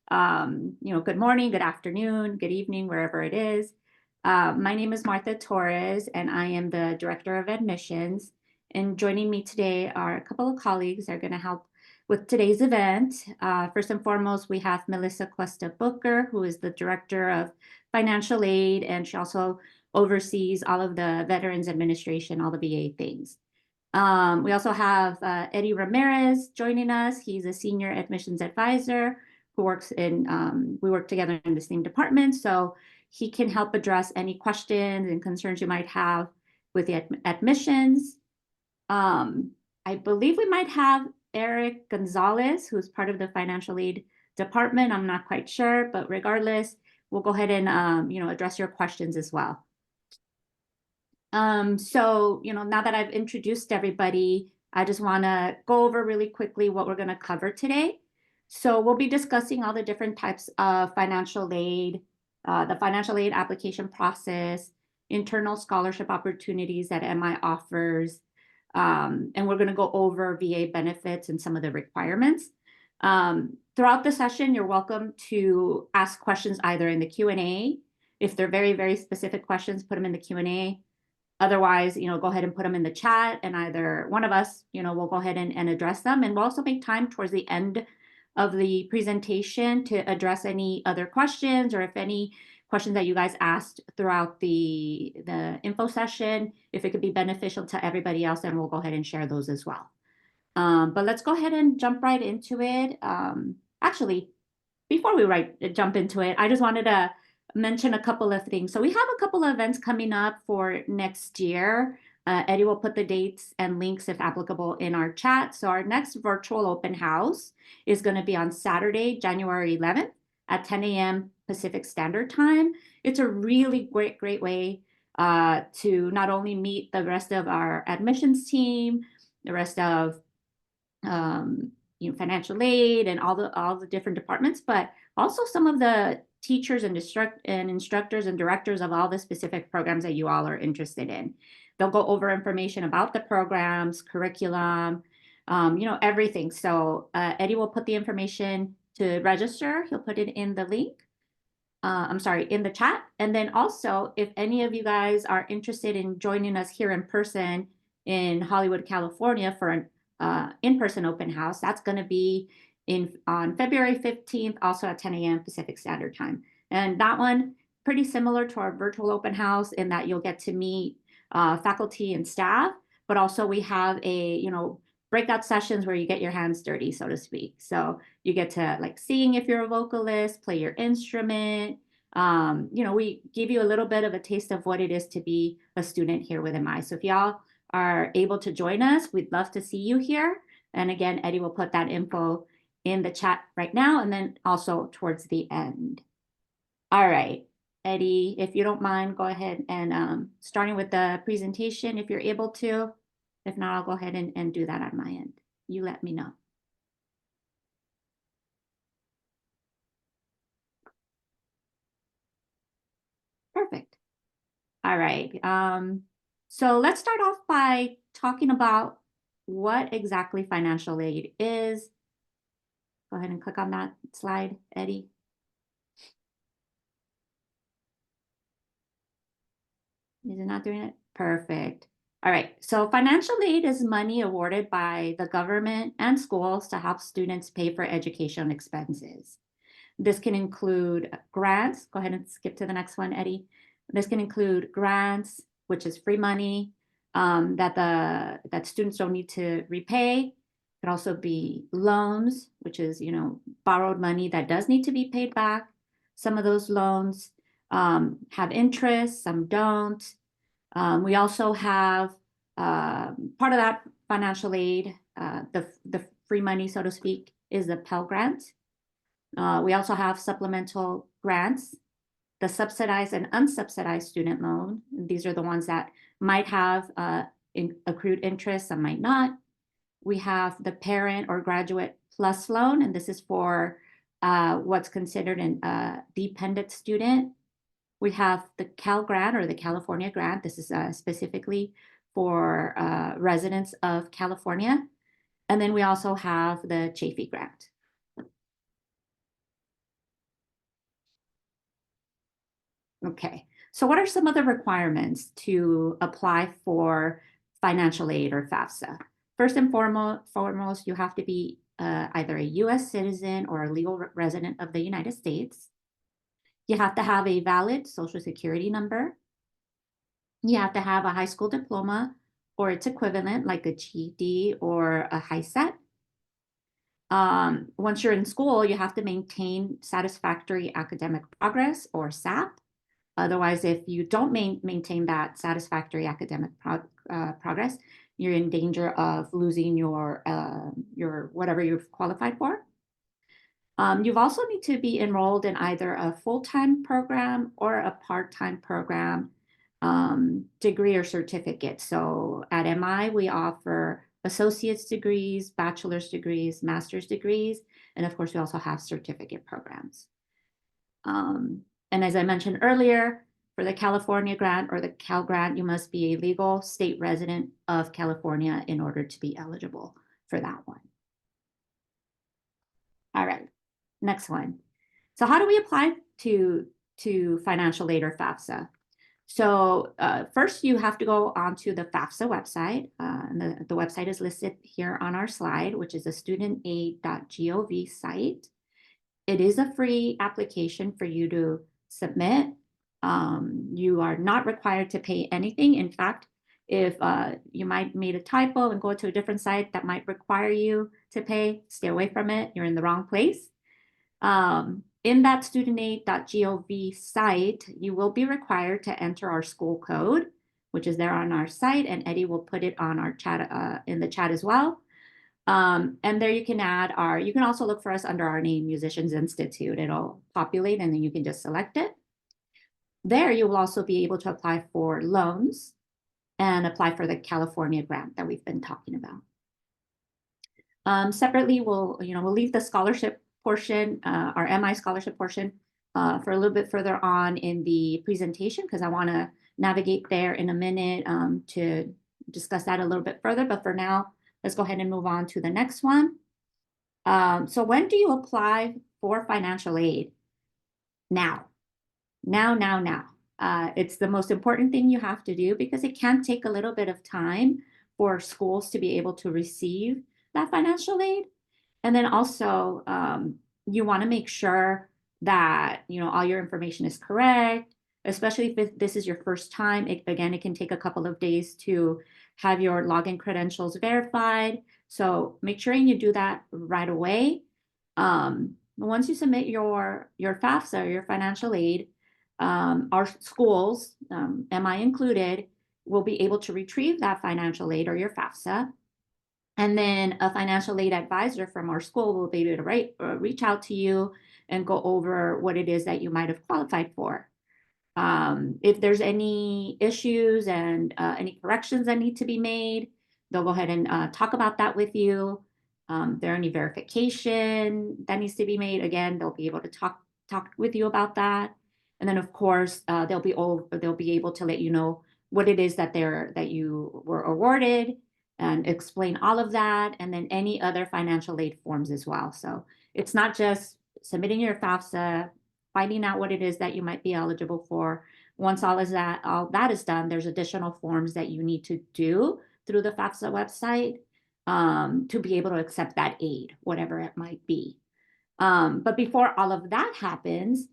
Good morning, good afternoon, good evening, wherever it is. My name is Martha Torres, and I am the Director of Admissions. And joining me today are a couple of colleagues that are going to help with today's event. First and foremost, we have Melissa Cuesta Booker, who is the Director of Financial Aid, and she also oversees all of the Veterans Administration, all the VA things. We also have Eddie Ramirez joining us. He's a Senior Admissions Advisor who works we work together in the same department, so he can help address any questions and concerns you might have with the admissions. I believe we might have Eric Gonzalez, who's part of the financial aid department. I'm not quite sure, but regardless, we'll go ahead and address your questions as well. Now that I've introduced everybody, I just want to go over really quickly what we're going to cover today. So we'll be discussing all the different types of financial aid, the financial aid application process, internal scholarship opportunities that MI offers, and we're going to go over VA benefits and some of the requirements. Throughout the session, you're welcome to ask questions either in the Q&A. If they're very, very specific questions, put them in the Q&A. Otherwise, go ahead and put them in the chat, and either one of us, will go ahead and address them. And we'll also make time towards the end of the presentation to address any other questions, or if any questions that you guys asked throughout the info session, if it could be beneficial to everybody else, then we'll go ahead and share those as well. But let's go ahead and jump right into it. Actually, before we jump into it, I just wanted to mention a couple of things. So we have a couple of events coming up for next year. Eddie will put the dates and links, if applicable, in our chat. So our next virtual open house is going to be on Saturday, January 11th at 10 a.m. Pacific Standard Time. It's a really great way to not only meet the rest of our admissions team, the rest of financial aid and all the different departments, but also some of the teachers and instructors and directors of all the specific programs that you all are interested in. They'll go over information about the programs, curriculum, everything. So Eddie will put the information to register. He'll put it in the link. In the chat. And then also, if any of you guys are interested in joining us here in person in Hollywood, California for an in-person open house, that's going to be on February 15th, also at 10 a.m. Pacific Standard Time. And that one, pretty similar to our virtual open house in that you'll get to meet faculty and staff, but also we have breakout sessions where you get your hands dirty, so to speak. So you get to sing if you're a vocalist, play your instrument. We give you a little bit of a taste of what it is to be a student here with MI. So if y'all are able to join us, we'd love to see you here. And again, Eddie will put that info in the chat right now, and then also towards the end. All right, Eddie, if you don't mind, go ahead and starting with the presentation, if you're able to. If not, I'll go ahead and do that on my end. You let me know. Perfect. All right. So let's start off by talking about what exactly financial aid is. Go ahead and click on that slide, Eddie. Is it not doing it? Perfect. All right. So financial aid is money awarded by the government and schools to help students pay for education expenses. This can include grants. Go ahead and skip to the next one, Eddie. This can include grants, which is free money that students don't need to repay. It could also be loans, which is borrowed money that does need to be paid back. Some of those loans have interest, some don't. We also have part of that financial aid, the free money, so to speak, is the Pell Grant. We also have supplemental grants, the subsidized and unsubsidized student loan. These are the ones that might have accrued interest, some might not. We have the parent or graduate plus loan, and this is for what's considered a dependent student. We have the Cal Grant or the California Grant. This is specifically for residents of California. And then we also have the Chafee Grant. Okay, so what are some of the requirements to apply for financial aid or FAFSA? First and foremost, you have to be either a US citizen or a legal resident of the United States. You have to have a valid Social Security number. You have to have a high school diploma or its equivalent, like a GED or a high set. Once you're in school, you have to maintain satisfactory academic progress or SAP. Otherwise, if you don't maintain that satisfactory academic progress, you're in danger of losing your whatever you've qualified for. You've also need to be enrolled in either a full-time program or a part-time program, degree or certificate. So at MI, we offer associate's degrees, bachelor's degrees, master's degrees, and of course, we also have certificate programs. And as I mentioned earlier, for the California grant or the Cal grant, you must be a legal state resident of California in order to be eligible for that one. All right, next one. So how do we apply to financial aid or FAFSA? So first, you have to go onto the FAFSA website. And the website is listed here on our slide, which is the studentaid.gov site. It is a free application for you to submit. You are not required to pay anything. In fact, if you might made a typo and go to a different site that might require you to pay, stay away from it. You're in the wrong place. In that studentaid.gov site, you will be required to enter our school code, which is there on our site, and Eddie will put it on our chat in the chat as well. And there you can you can also look for us under our name, Musicians Institute. It'll populate and then you can just select it. There you will also be able to apply for loans and apply for the California grant that we've been talking about. Separately, we'll leave the scholarship portion, our MI scholarship portion, for a little bit further on in the presentation, because I want to navigate there in a minute to discuss that a little bit further. But for now, let's go ahead and move on to the next one. So when do you apply for financial aid? Now. It's the most important thing you have to do because it can take a little bit of time for schools to be able to receive that financial aid. And then also, you want to make sure that all your information is correct, especially if this is your first time. It can take a couple of days to have your login credentials verified. So make sure you do that right away. Once you submit your FAFSA or your financial aid, our schools, MI included, will be able to retrieve that financial aid or your FAFSA. And then a financial aid advisor from our school will be able to reach out to you and go over what it is that you might have qualified for. If there's any issues and any corrections that need to be made, they'll go ahead and talk about that with you. If there any verification that needs to be made, again, they'll be able to talk with you about that. And then, of course, they'll be able to let you know what it is that you were awarded and explain all of that, and then any other financial aid forms as well. So it's not just submitting your FAFSA, finding out what it is that you might be eligible for. Once all that is done, there's additional forms that you need to do through the FAFSA website to be able to accept that aid, whatever it might be. But before all of that happens,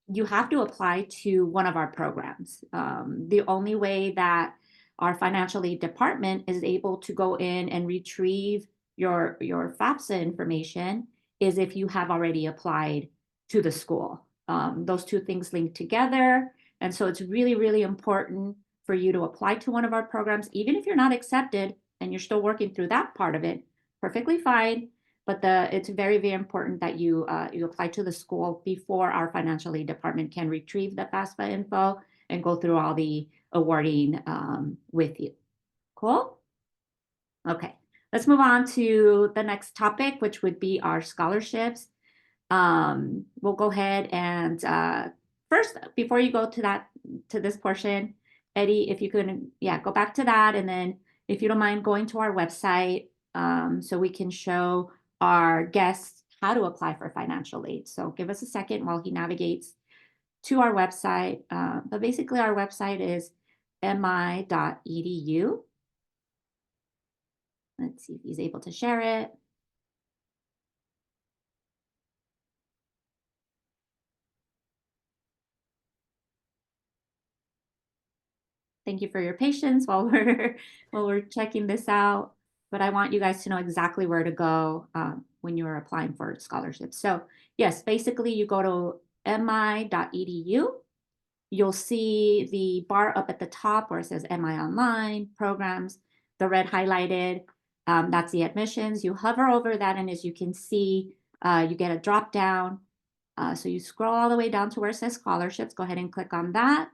you have to apply to one of our programs. The only way that our financial aid department is able to go in and retrieve your FAFSA information is if you have already applied to the school. Those two things link together. And so it's really, really important for you to apply to one of our programs, even if you're not accepted and you're still working through that part of it, perfectly fine. But it's very, very important that you apply to the school before our financial aid department can retrieve the FAFSA info and go through all the awarding with you. Cool? Okay, let's move on to the next topic, which would be our scholarships. We'll go ahead and first, before you go to this portion, Eddie, if you could, go back to that. And then if you don't mind going to our website so we can show our guests how to apply for financial aid. So give us a second while he navigates to our website. But basically, our website is mi.edu. Let's see if he's able to share it. Thank you for your patience while we're checking this out. But I want you guys to know exactly where to go when you're applying for scholarships. So yes, basically you go to mi.edu. You'll see the bar up at the top where it says MI Online, Programs, the red highlighted, that's the admissions. You hover over that, and as you can see, you get a drop down. So you scroll all the way down to where it says scholarships. Go ahead and click on that,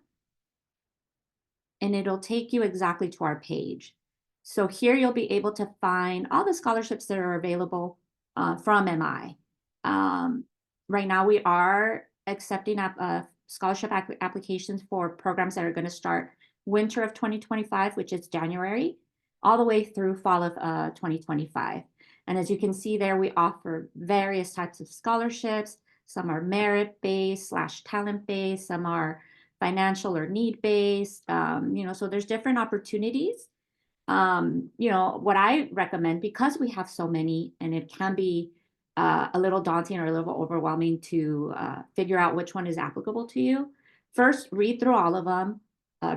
and it'll take you exactly to our page. So here you'll be able to find all the scholarships that are available from MI. Right now we are accepting scholarship applications for programs that are going to start winter of 2025, which is January, all the way through fall of 2025. And as you can see there, we offer various types of scholarships. Some are merit-based / talent-based. Some are financial or need-based. So there's different opportunities. What I recommend, because we have so many, and it can be a little daunting or a little overwhelming to figure out which one is applicable to you. First, read through all of them,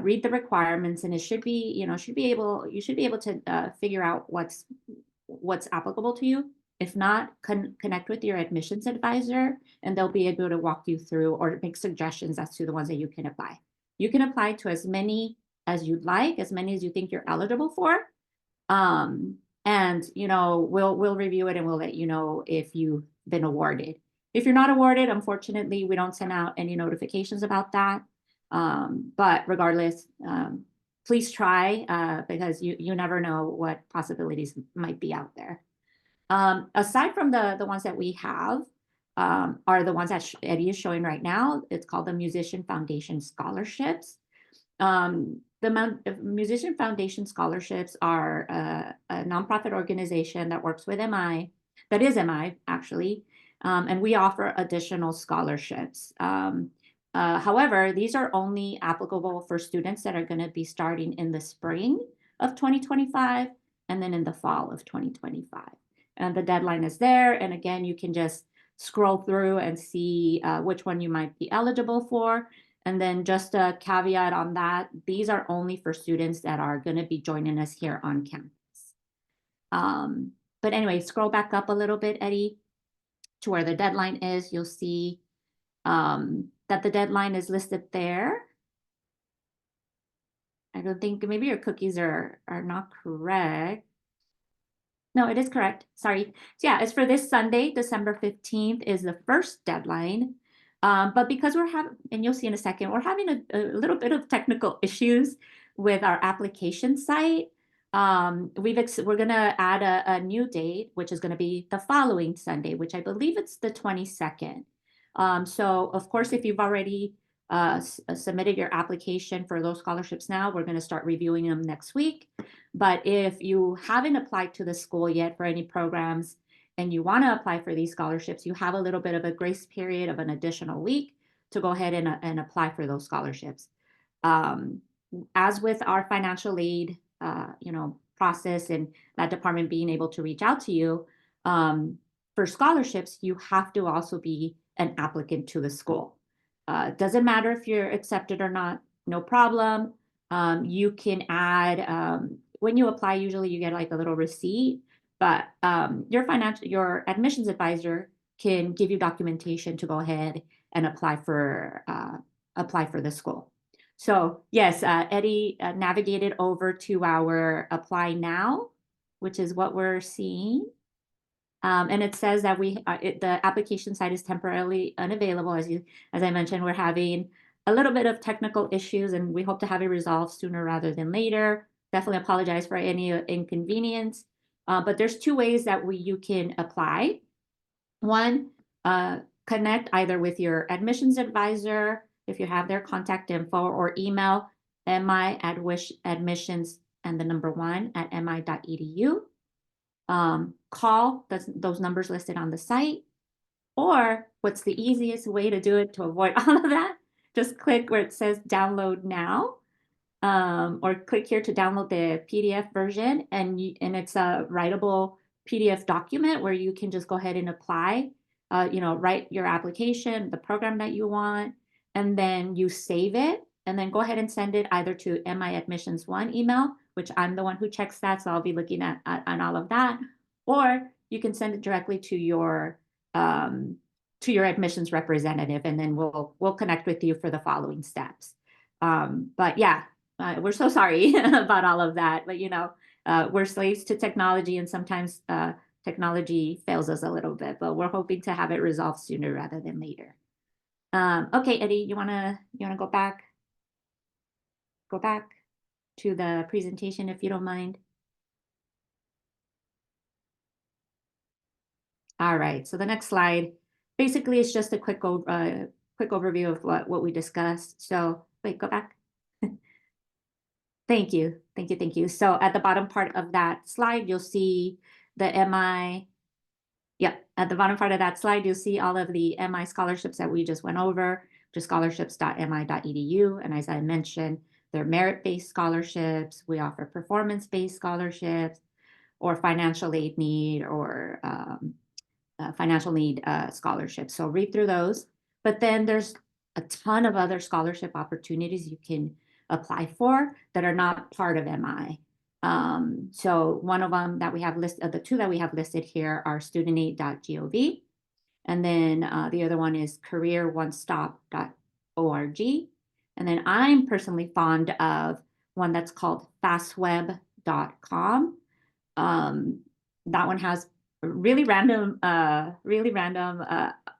read the requirements, and you should be able to figure out what's applicable to you. If not, connect with your admissions advisor, and they'll be able to walk you through or make suggestions as to the ones that you can apply. You can apply to as many as you'd like, as many as you think you're eligible for. And we'll review it, and we'll let you know if you've been awarded. If you're not awarded, unfortunately, we don't send out any notifications about that. But regardless, please try because you never know what possibilities might be out there. Aside from the ones that we have, are the ones that Eddie is showing right now. It's called the Musician Foundation Scholarships. The Musician Foundation Scholarships are a nonprofit organization that works with MI, that is MI actually, and we offer additional scholarships. However, these are only applicable for students that are going to be starting in the spring of 2025 and then in the fall of 2025. And the deadline is there. And again, you can just scroll through and see which one you might be eligible for. And then just a caveat on that, these are only for students that are going to be joining us here on campus. But anyway, scroll back up a little bit, Eddie, to where the deadline is. You'll see that the deadline is listed there. I don't think, maybe your cookies are not correct. No, it is correct. Sorry. So yeah, it's for this Sunday, December 15th is the first deadline. But because we're having, and you'll see in a second, we're having a little bit of technical issues with our application site. We're going to add a new date, which is going to be the following Sunday, which I believe it's the 22nd. So of course, if you've already submitted your application for those scholarships now, we're going to start reviewing them next week. But if you haven't applied to the school yet for any programs and you want to apply for these scholarships, you have a little bit of a grace period of an additional week to go ahead and apply for those scholarships. As with our financial aid, process and that department being able to reach out to you, for scholarships, you have to also be an applicant to the school. Doesn't matter if you're accepted or not, no problem. You can add, when you apply, usually you get like a little receipt, but your admissions advisor can give you documentation to go ahead and apply for the school. So yes, Eddie navigated over to our apply now, which is what we're seeing. And it says that the application site is temporarily unavailable. As I mentioned, we're having a little bit of technical issues, and we hope to have it resolved sooner rather than later. Definitely apologize for any inconvenience. But there's two ways that you can apply. One, connect either with your admissions advisor, if you have their contact info, or email mi@admissions and the number 1 at mi.edu. Call those numbers listed on the site, or what's the easiest way to do it to avoid all of that just click where it says download now, or click here to download the PDF version, and it's a writable PDF document where you can just go ahead and apply, write your application, the program that you want, and then you save it, and then go ahead and send it either to MI Admissions 1 email, which I'm the one who checks that, so I'll be looking at on all of that, or you can send it directly to your admissions representative, and then we'll connect with you for the following steps. But yeah, we're so sorry about all of that, but we're slaves to technology, and sometimes technology fails us a little bit, but we're hoping to have it resolved sooner rather than later. Okay, Eddie, you wanna go back to the presentation if you don't mind? All right, so the next slide basically is just a quick overview of what we discussed. So wait, go back. Thank you. So at the bottom part of that slide, you'll see the MI. Yep, at the bottom part of that slide, you'll see all of the MI scholarships that we just went over, just scholarships.mi.edu. And as I mentioned, they're merit-based scholarships. We offer performance-based scholarships, or financial aid need, or financial need scholarships. So read through those. But then there's a ton of other scholarship opportunities you can apply for that are not part of MI. So one of them that we have listed, the two that we have listed here are studentaid.gov. And then the other one is careeronestop.org. And then I'm personally fond of one that's called fastweb.com. That one has really random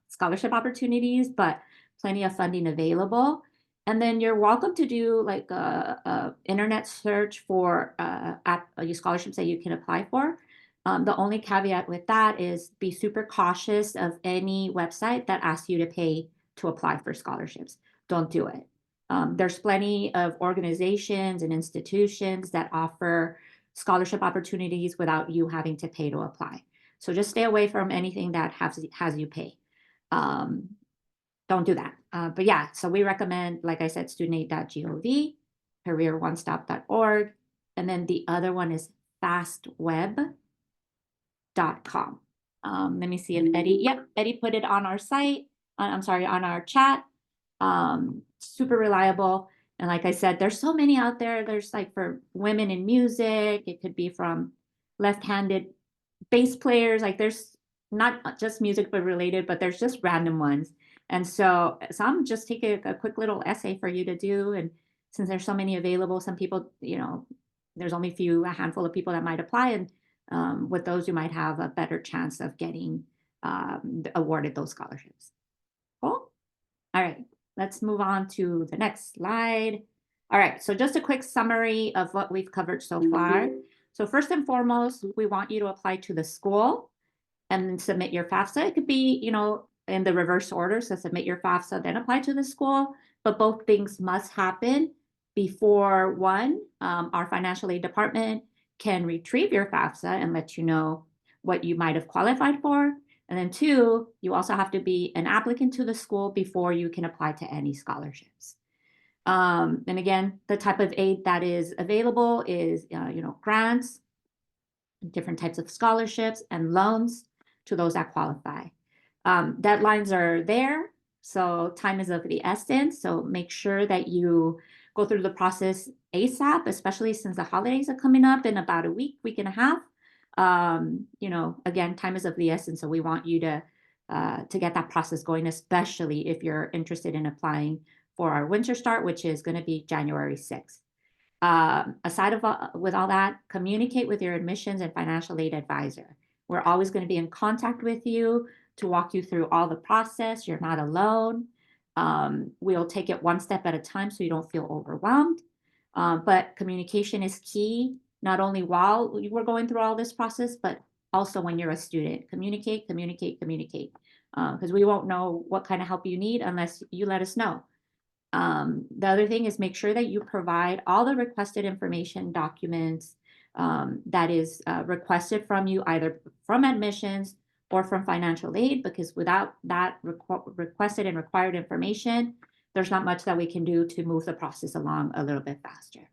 scholarship opportunities, but plenty of funding available. And then you're welcome to do like a internet search for scholarships that you can apply for. The only caveat with that is be super cautious of any website that asks you to pay to apply for scholarships. Don't do it. There's plenty of organizations and institutions that offer scholarship opportunities without you having to pay to apply. So just stay away from anything that has you pay. Don't do that. But yeah, so we recommend, like I said, studentaid.gov, careeronestop.org, and then the other one is fastweb.com. Let me see if Eddie put it on our site. I'm sorry, on our chat. Super reliable. And like I said, there's so many out there. There's like for women in music, it could be from left-handed bass players. Like there's not just music but related, but there's just random ones. And so I'm just taking a quick little essay for you to do. And since there's so many available, some people, there's only a handful of people that might apply. And with those, you might have a better chance of getting awarded those scholarships. Cool. All right, let's move on to the next slide. All right, so just a quick summary of what we've covered so far. So first and foremost, we want you to apply to the school and then submit your FAFSA. It could be, in the reverse order. So submit your FAFSA, then apply to the school. But both things must happen before our financial aid department can retrieve your FAFSA and let you know what you might have qualified for. And then two, you also have to be an applicant to the school before you can apply to any scholarships. And again, the type of aid that is available is, grants, different types of scholarships, and loans to those that qualify. Deadlines are there, so time is of the essence. So make sure that you go through the process ASAP, especially since the holidays are coming up in about a week and a half. Again, time is of the essence, so we want you to get that process going, especially if you're interested in applying for our winter start, which is going to be January 6th. With all that, communicate with your admissions and financial aid advisor. We're always going to be in contact with you to walk you through all the process. You're not alone. We'll take it one step at a time so you don't feel overwhelmed. But communication is key, not only while we're going through all this process, but also when you're a student. Communicate, because we won't know what kind of help you need unless you let us know. The other thing is make sure that you provide all the requested information documents that is requested from you, either from admissions or from financial aid, because without that requested and required information, there's not much that we can do to move the process along a little bit faster.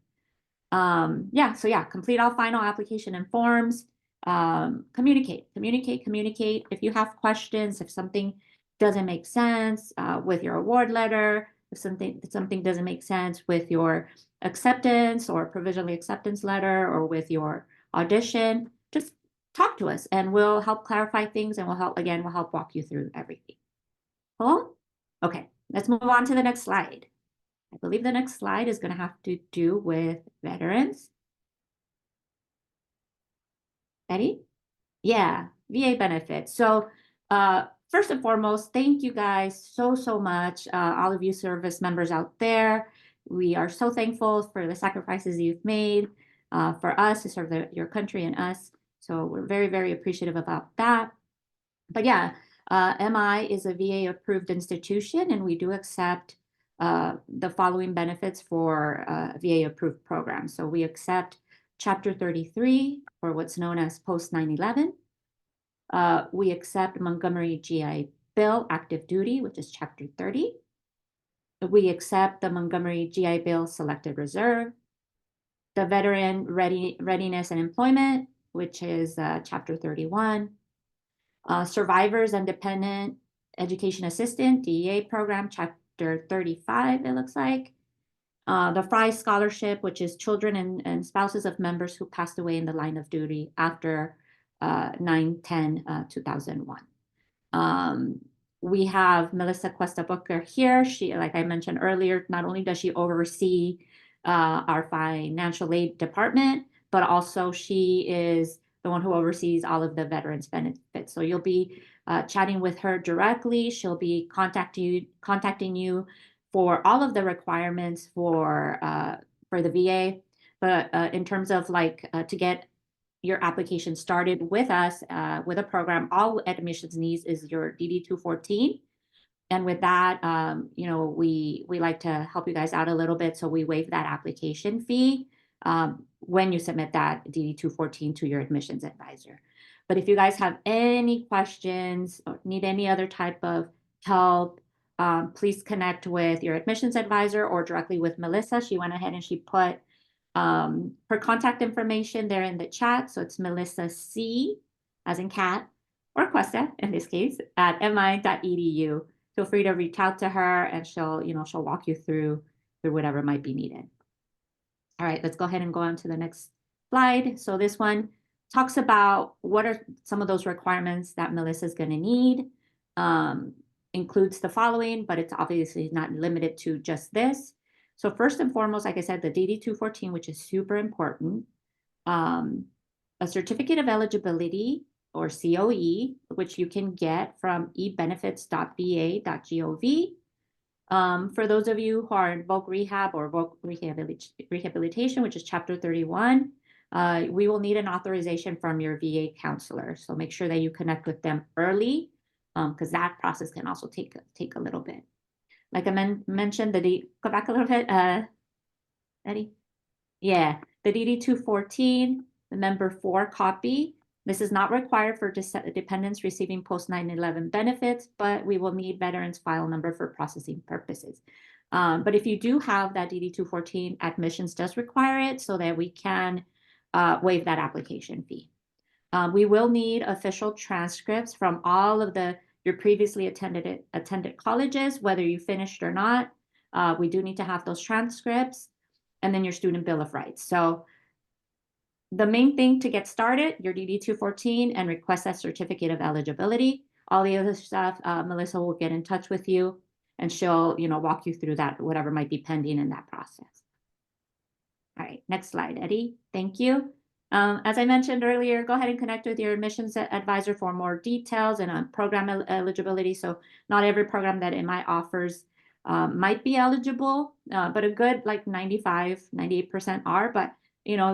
Complete all final application and forms. Communicate. If you have questions, if something doesn't make sense with your award letter, if something doesn't make sense with your acceptance or provisionally acceptance letter or with your audition, just talk to us and we'll help clarify things and we'll help walk you through everything. Cool? Okay, let's move on to the next slide. I believe the next slide is going to have to do with veterans. Eddie? Yeah, VA benefits. So first and foremost, thank you guys so much, all of you service members out there. We are so thankful for the sacrifices you've made for us to serve your country and us. So we're very appreciative about that. But yeah, MI is a VA-approved institution, and we do accept the following benefits for VA-approved programs. So we accept Chapter 33 for what's known as post 9/11. We accept Montgomery GI Bill active duty, which is Chapter 30. We accept the Montgomery GI Bill selected reserve, the Veteran Readiness and Employment, which is Chapter 31, Survivors and Dependent Education Assistant, DEA program, Chapter 35, it looks like. The Fry Scholarship, which is children and spouses of members who passed away in the line of duty after 9/10/2001. We have Melissa Cuesta Booker here. She, like I mentioned earlier, not only does she oversee our financial aid department, but also she is the one who oversees all of the veterans benefits. So you'll be chatting with her directly. She'll be contacting you for all of the requirements for the VA. But in terms of to get your application started with us with a program, all admissions needs is your DD 214. And with that, we like to help you guys out a little bit. So we waive that application fee when you submit that DD 214 to your admissions advisor. But if you guys have any questions or need any other type of help, please connect with your admissions advisor or directly with Melissa. She went ahead and she put her contact information there in the chat. So it's Melissa C, as in cat, or Cuesta in this case, at mi.edu. Feel free to reach out to her and she'll walk you through whatever might be needed. All right, let's go ahead and go on to the next slide. So this one talks about what are some of those requirements that Melissa is going to need. Includes the following, but it's obviously not limited to just this. So first and foremost, like I said, the DD 214, which is super important, a certificate of eligibility or COE, which you can get from ebenefits.va.gov. For those of you who are in voc rehab or voc rehabilitation, which is Chapter 31, we will need an authorization from your VA counselor. So make sure that you connect with them early because that process can also take a little bit. Like I mentioned, go back a little bit, Eddie. Yeah, the DD 214, the member 4 copy. This is not required for dependents receiving post 9/11 benefits, but we will need veterans file number for processing purposes. But if you do have that DD 214, admissions does require it so that we can waive that application fee. We will need official transcripts from all of your previously attended colleges, whether you finished or not. We do need to have those transcripts, and then your student bill of rights. So the main thing to get started, your DD 214 and request that certificate of eligibility. All the other stuff, Melissa will get in touch with you and she'll, walk you through that, whatever might be pending in that process. All right, next slide, Eddie. Thank you. As I mentioned earlier, go ahead and connect with your admissions advisor for more details and on program eligibility. So not every program that MI offers might be eligible, but a good 98% are. But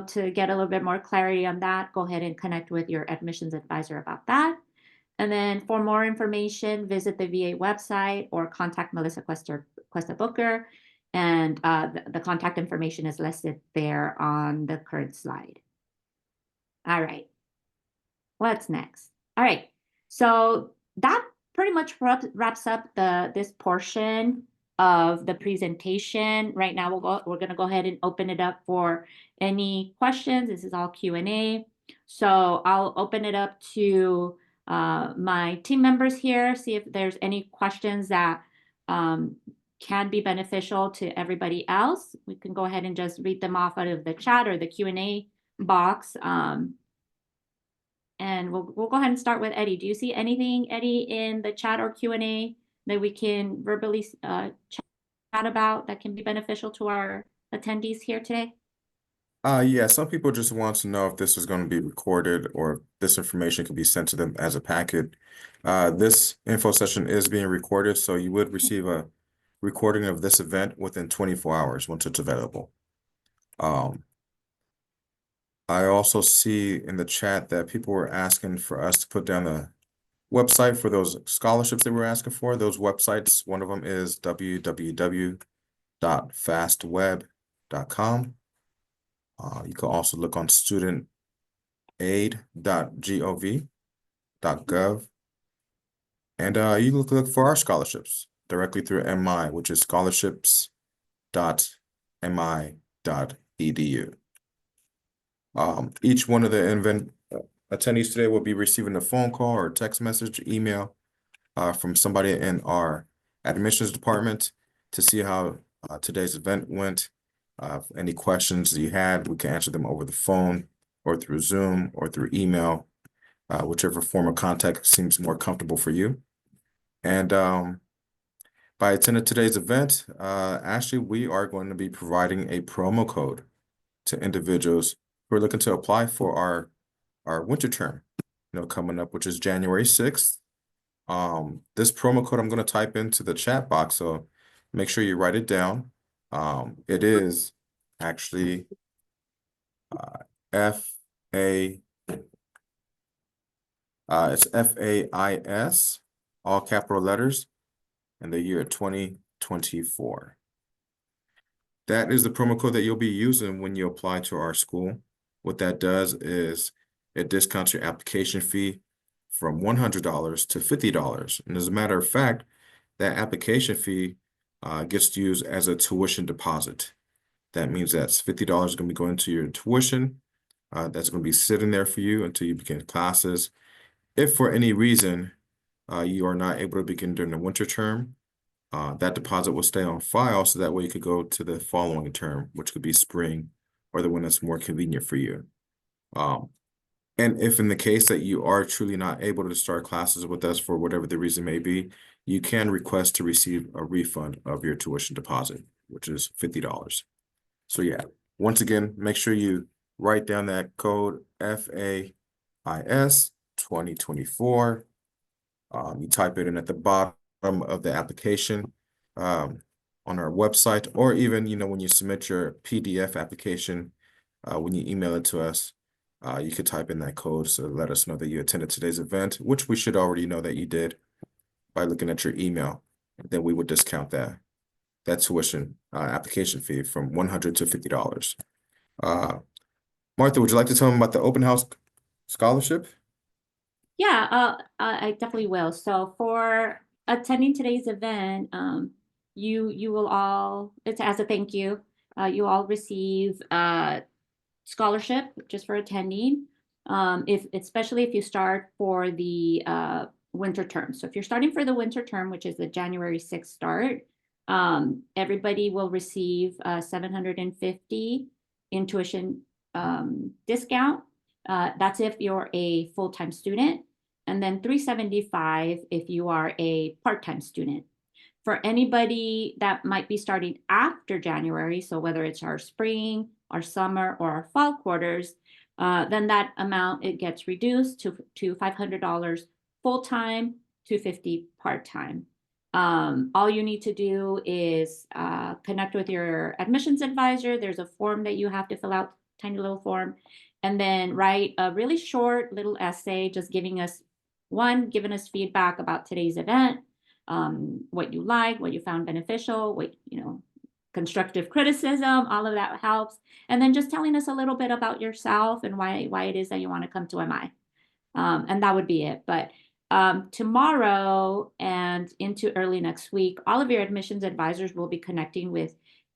to get a little bit more clarity on that, go ahead and connect with your admissions advisor about that. And then for more information, visit the VA website or contact Melissa Cuesta Booker. And the contact information is listed there on the current slide. All right, what's next? All right, so that pretty much wraps up this portion of the presentation. Right now, we're going to go ahead and open it up for any questions. This is all Q&A. So I'll open it up to my team members here, see if there's any questions that can be beneficial to everybody else. We can go ahead and just read them off out of the chat or the Q&A box. And we'll go ahead and start with Eddie. Do you see anything, Eddie, in the chat or Q&A that we can verbally chat about that can be beneficial to our attendees here today? Yeah, some people just want to know if this is going to be recorded or if this information can be sent to them as a packet. This info session is being recorded, so you would receive a recording of this event within 24 hours once it's available. I also see in the chat that people were asking for us to put down the website for those scholarships they were asking for. Those websites, one of them is www.fastweb.com. You can also look on studentaid.gov.gov. And you look for our scholarships directly through MI, which is scholarships.mi.edu. Each one of the event attendees today will be receiving a phone call or text message, email from somebody in our admissions department to see how today's event went. Any questions you had, we can answer them over the phone or through Zoom or through email, whichever form of contact seems more comfortable for you. And by attending today's event, actually, we are going to be providing a promo code to individuals who are looking to apply for our winter term, coming up, which is January 6th. This promo code I'm going to type into the chat box, so make sure you write it down. It is actually it's FAIS, all capital letters, and the year 2024. That is the promo code that you'll be using when you apply to our school. What that does is it discounts your application fee from $100 to $50. And as a matter of fact, that application fee gets used as a tuition deposit. That means that's $50 going to be going to your tuition. That's going to be sitting there for you until you begin classes. If for any reason you are not able to begin during the winter term, that deposit will stay on file, so that way you could go to the following term, which could be spring or the one that's more convenient for you. And if in the case that you are truly not able to start classes with us for whatever the reason may be, you can request to receive a refund of your tuition deposit, which is $50. So yeah, once again, make sure you write down that code FAIS 2024. You type it in at the bottom of the application on our website, or even, when you submit your PDF application, when you email it to us, you could type in that code to let us know that you attended today's event, which we should already know that you did by looking at your email. Then we would discount that tuition application fee from $100 to $50. Martha, would you like to tell them about the open house scholarship? Yeah, I definitely will. So for attending today's event, you will all, it's as a thank you, you all receive a scholarship just for attending. Especially if you start for the winter term. So if you're starting for the winter term, which is the January 6th start, everybody will receive $750 in tuition discount. That's if you're a full-time student, and then $375 if you are a part-time student. For anybody that might be starting after January, so whether it's our spring, our summer, or our fall quarters, then that amount, it gets reduced to $500 full-time, $250 part-time. All you need to do is connect with your admissions advisor. There's a form that you have to fill out, tiny little form, and then write a really short little essay, just giving us feedback about today's event, what you like, what you found beneficial, what, constructive criticism, all of that helps. And then just telling us a little bit about yourself and why it is that you want to come to MI. And that would be it. But Tomorrow and into early next week, all of your admissions advisors will be connecting with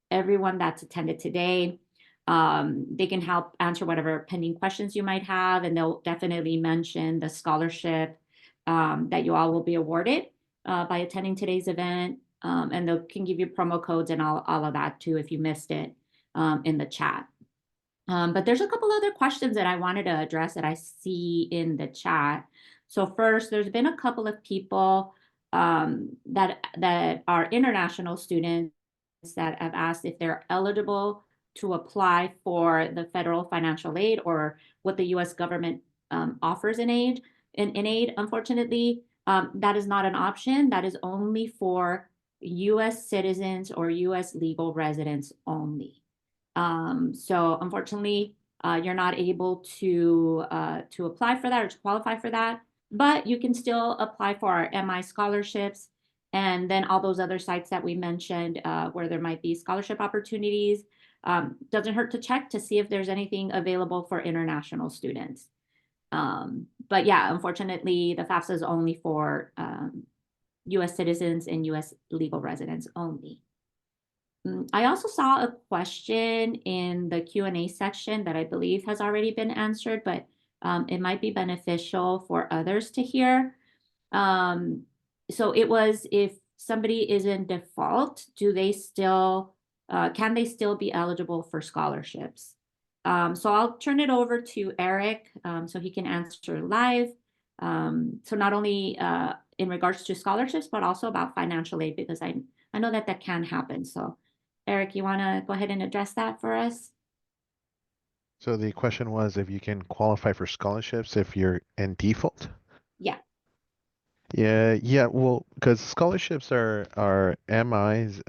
everyone that's attended today. They can help answer whatever pending questions you might have, and they'll definitely mention the scholarship that you all will be awarded by attending today's event. And they can give you promo codes and all of that too if you missed it in the chat. But there's a couple other questions that I wanted to address that I see in the chat. So first, there's been a couple of people that are international students that have asked if they're eligible to apply for the federal financial aid or what the U.S. government offers in aid. In aid, unfortunately, that is not an option. That is only for U.S. citizens or U.S. legal residents only. So unfortunately, you're not able to apply for that or to qualify for that, but you can still apply for our MI scholarships and then all those other sites that we mentioned where there might be scholarship opportunities. Doesn't hurt to check to see if there's anything available for international students. But yeah, unfortunately, the FAFSA is only for U.S. citizens and U.S. legal residents only. I also saw a question in the Q&A section that I believe has already been answered, but it might be beneficial for others to hear. So it was, if somebody is in default, do they still, can they still be eligible for scholarships? So I'll turn it over to Eric so he can answer live. So not only in regards to scholarships, but also about financial aid, because I know that can happen. So Eric, you want to go ahead and address that for us? So the question was if you can qualify for scholarships if you're in default. Yeah. Yeah, well, because scholarships are MI's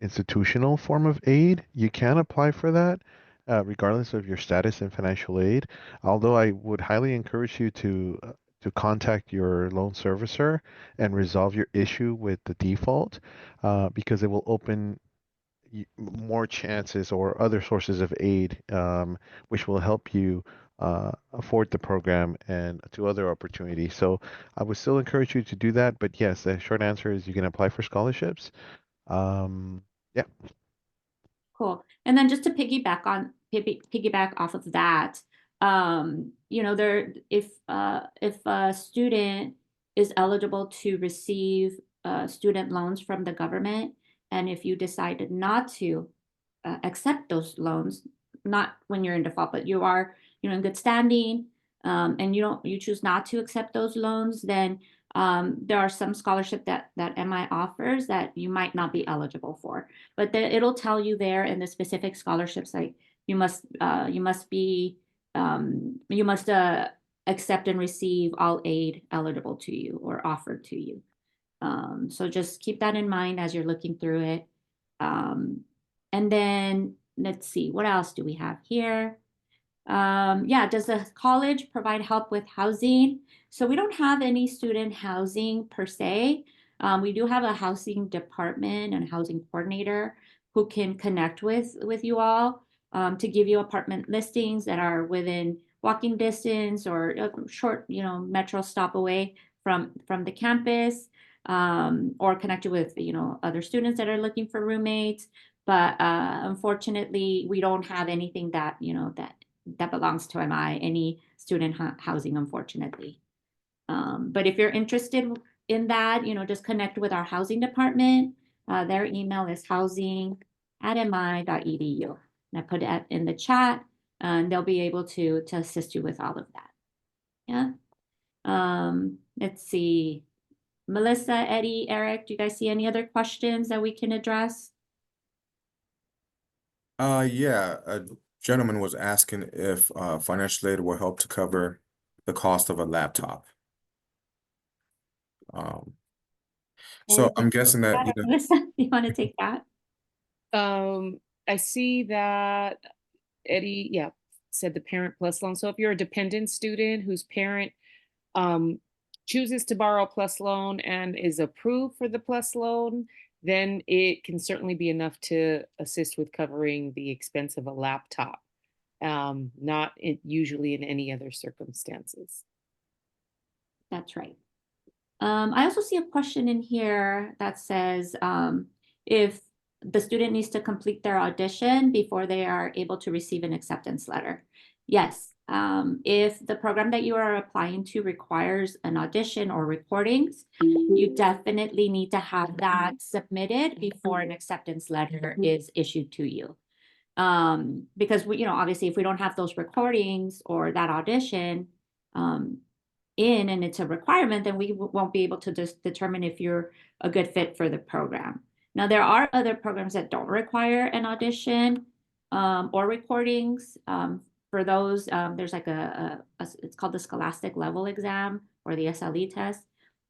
institutional form of aid. You can apply for that regardless of your status in financial aid. Although I would highly encourage you to contact your loan servicer and resolve your issue with the default because it will open more chances or other sources of aid, which will help you afford the program and to other opportunities. So I would still encourage you to do that. But yes, the short answer is you can apply for scholarships. Yeah. Cool. And then just to piggyback off of that, there if a student is eligible to receive student loans from the government, and if you decided not to accept those loans, not when you're in default, but you are, in good standing, and you choose not to accept those loans, then there are some scholarship that MI offers that you might not be eligible for. But it'll tell you there in the specific scholarships, like you must accept and receive all aid eligible to you or offered to you. So just keep that in mind as you're looking through it. And then let's see, what else do we have here? Yeah, does the college provide help with housing? So we don't have any student housing per se. We do have a housing department and housing coordinator who can connect with you all to give you apartment listings that are within walking distance or a short, metro stop away from the campus, or connect you with, other students that are looking for roommates. But unfortunately, we don't have anything that, that belongs to MI, any student housing, unfortunately. But if you're interested in that, just connect with our housing department. Their email is housing@mi.edu. And I put it in the chat, and they'll be able to assist you with all of that. Yeah. Let's see. Melissa, Eddie, Eric, do you guys see any other questions that we can address? Yeah, a gentleman was asking if financial aid will help to cover the cost of a laptop. So I'm guessing that, Melissa, you want to take that? I see that Eddie, yeah, said the Parent Plus loan. So if you're a dependent student whose parent chooses to borrow a Plus loan and is approved for the Plus loan, then it can certainly be enough to assist with covering the expense of a laptop, not usually in any other circumstances. That's right. I also see a question in here that says if the student needs to complete their audition before they are able to receive an acceptance letter. Yes, if the program that you are applying to requires an audition or recordings, you definitely need to have that submitted before an acceptance letter is issued to you. Because we, obviously if we don't have those recordings or that audition, and it's a requirement, then we won't be able to just determine if you're a good fit for the program. Now, there are other programs that don't require an audition or recordings. For those, there's like it's called the Scholastic Level Exam or the SLE test.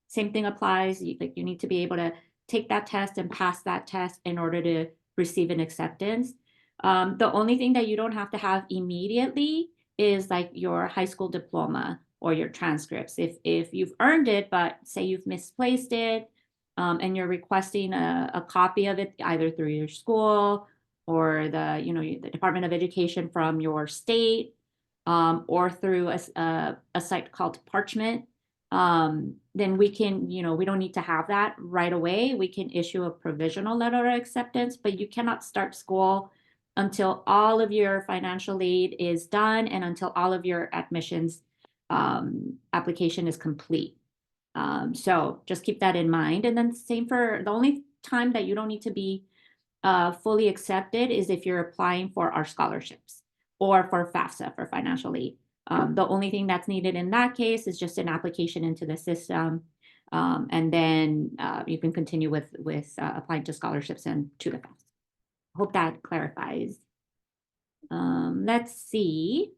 Same thing applies. You need to be able to take that test and pass that test in order to receive an acceptance. The only thing that you don't have to have immediately is like your high school diploma or your transcripts. If you've earned it, but say you've misplaced it, and you're requesting a copy of it either through your school or the Department of Education from your state, or through a site called Parchment, then we can, we don't need to have that right away. We can issue a provisional letter of acceptance, but you cannot start school until all of your financial aid is done and until all of your admissions application is complete. So just keep that in mind. And then same for the only time that you don't need to be fully accepted is if you're applying for our scholarships or for FAFSA, for financial aid. The only thing that's needed in that case is just an application into the system. And then you can continue with applying to scholarships and to the FAFSA. Hope that clarifies. Let's see.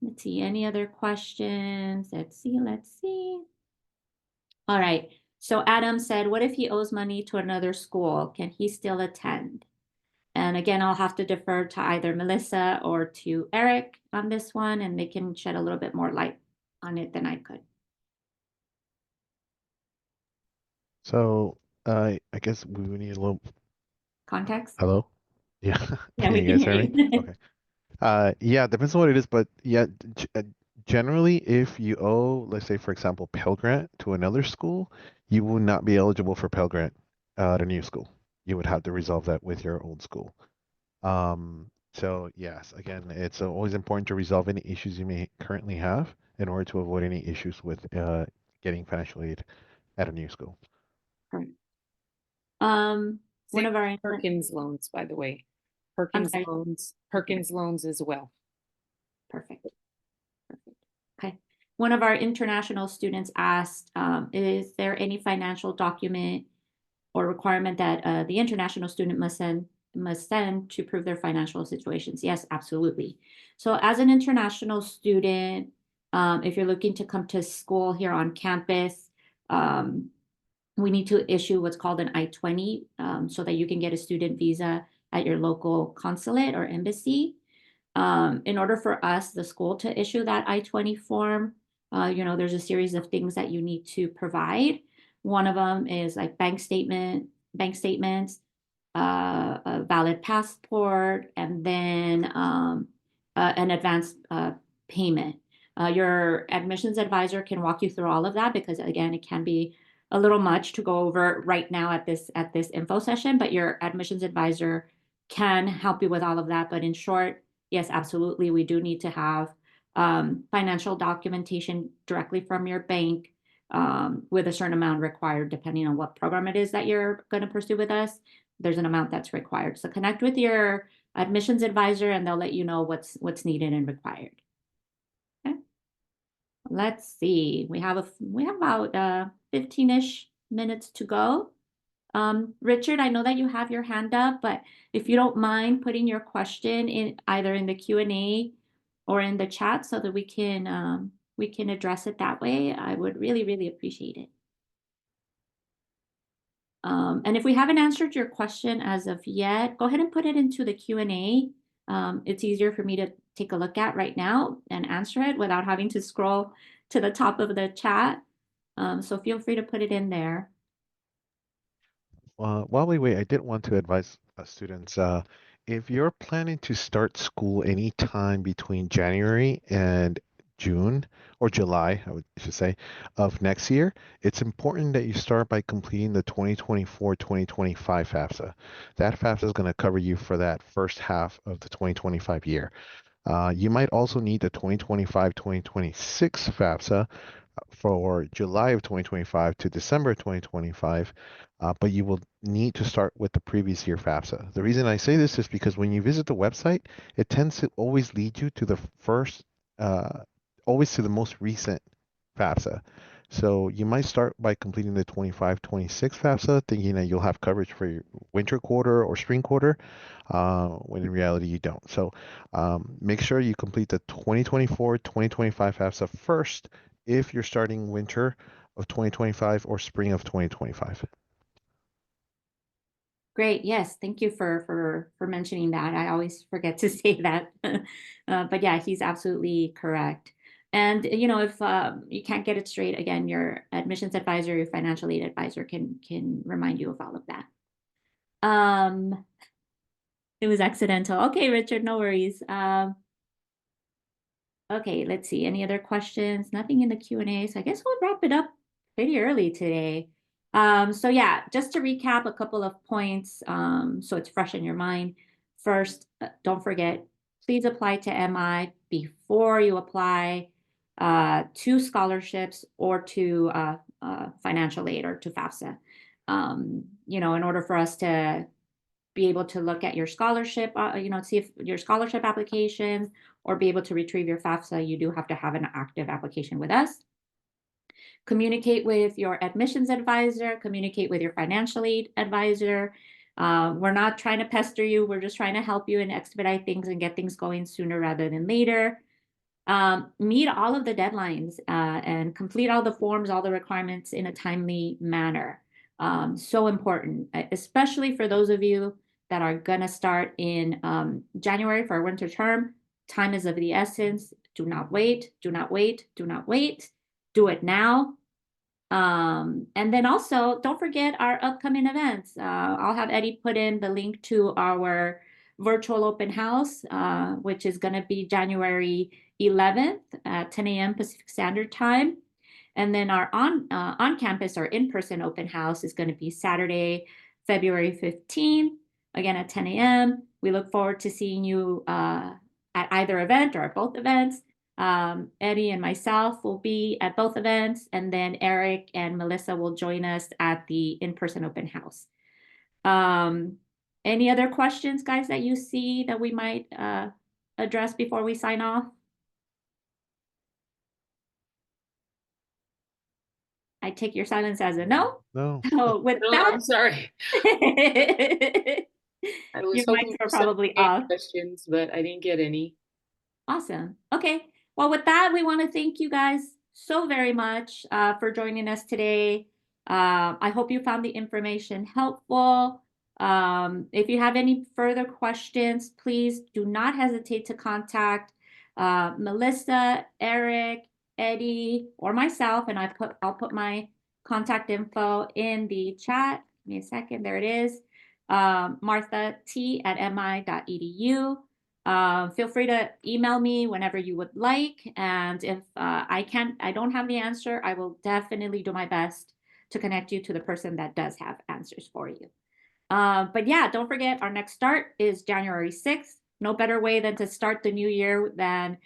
Let's see, any other questions? Let's see. All right. So Adam said, what if he owes money to another school? Can he still attend? And again, I'll have to defer to either Melissa or to Eric on this one, and they can shed a little bit more light on it than I could. So I guess we would need a little. Context? Hello? Yeah. Yeah, Can we you can guys hear hear me? you. Okay. Yeah, depends on what it is, but yeah, generally, if you owe, let's say, for example, Pell Grant to another school, you will not be eligible for Pell Grant at a new school. You would have to resolve that with your old school. So yes, again, it's always important to resolve any issues you may currently have in order to avoid any issues with getting financial aid at a new school. Correct. One Same of our Perkins loans, by the way. sorry. Perkins loans as well. Perfect. Okay. One of our international students asked, is there any financial document or requirement that the international student must send to prove their financial situations? Yes, absolutely. So as an international student, if you're looking to come to school here on campus, we need to issue what's called an I-20, so that you can get a student visa at your local consulate or embassy. In order for us, the school, to issue that I-20 form, there's a series of things that you need to provide. One of them is like bank statements, a valid passport, and then an advance payment. Your admissions advisor can walk you through all of that because, again, it can be a little much to go over right now at this info session, but your admissions advisor can help you with all of that. But in short, yes, absolutely, we do need to have financial documentation directly from your bank, with a certain amount required depending on what program it is that you're going to pursue with us. There's an amount that's required. So connect with your admissions advisor and they'll let you know what's needed and required. Okay. Let's see. We have about 15-ish minutes to go. Richard, I know that you have your hand up, but if you don't mind putting your question in either in the Q&A or in the chat so that we can address it that way, I would really, really appreciate it. And if we haven't answered your question as of yet, go ahead and put it into the Q&A. It's easier for me to take a look at right now and answer it without having to scroll to the top of the chat. So feel free to put it in there. While we wait, I did want to advise students if you're planning to start school anytime between January and June or July, should say, of next year, it's important that you start by completing the 2024-2025 FAFSA. That FAFSA is going to cover you for that first half of the 2025 year. You might also need the 2025-2026 FAFSA for July of 2025 to December 2025, but you will need to start with the previous year FAFSA. The reason I say this is because when you visit the website, it tends to always lead you to the always to the most recent FAFSA. So you might start by completing the 25-26 FAFSA, thinking that you'll have coverage for your winter quarter or spring quarter, when in reality you don't. So make sure you complete the 2024-2025 FAFSA first if you're starting winter of 2025 or spring of 2025. Great. Yes. Thank you for mentioning that. I always forget to say that. But yeah, he's absolutely correct. And, you know, if you can't get it straight, again, your admissions advisor, your financial aid advisor can remind you of all of that. It was accidental. Okay, Richard, no worries. Okay, let's see. Any other questions? Nothing in the Q&A. So I guess we'll wrap it up pretty early today. So yeah, just to recap a couple of points, so it's fresh in your mind. First, don't forget, please apply to MI before you apply to scholarships or to financial aid or to FAFSA. You know, in order for us to be able to look at your scholarship, you know, see if your scholarship applications or be able to retrieve your FAFSA, you do have to have an active application with us. Communicate with your admissions advisor, communicate with your financial aid advisor. We're not trying to pester you. We're just trying to help you and expedite things and get things going sooner rather than later. Meet all of the deadlines and complete all the forms, all the requirements in a timely manner. So important, especially for those of you that are going to start in January for our winter term. Time is of the essence. Do not wait. Do not wait. Do not wait. Do it now. And then also, don't forget our upcoming events. I'll have Eddie put in the link to our virtual open house, which is going to be January 11th at 10 a.m. Pacific Standard Time. And then our on-campus or in-person open house is going to be Saturday, February 15th, again at 10 a.m. We look forward to seeing you at either event or at both events. Eddie and myself will be at both events, and then Eric and Melissa will join us at the in-person open house. Any other questions, guys, that you see that we might address before we sign off? I take your silence as a no. No. So with No, that, I'm sorry. I was your hoping mics for are some probably off. questions, but I didn't get any. Awesome. Okay. Well, with that, we want to thank you guys so very much for joining us today. I hope you found the information helpful. If you have any further questions, please do not hesitate to contact Melissa, Eric, Eddie, or myself, and I'll put my contact info in the chat. Give me a second. There it is. marthat@mi.edu. Feel free to email me whenever you would like. And if I don't have the answer, I will definitely do my best to connect you to the person that does have answers for you. But yeah, don't forget, our next start is January 6th. No better way than to start the new year than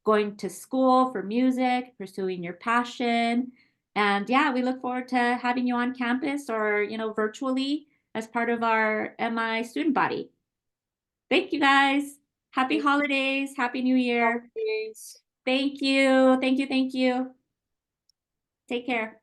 going to school for music, pursuing your passion. And yeah, we look forward to having you on campus or, you know, virtually as part of our MI student body. Thank you, guys. Happy holidays. Happy New Year. Holidays. Thank you. Thank you. Thank you. Take care.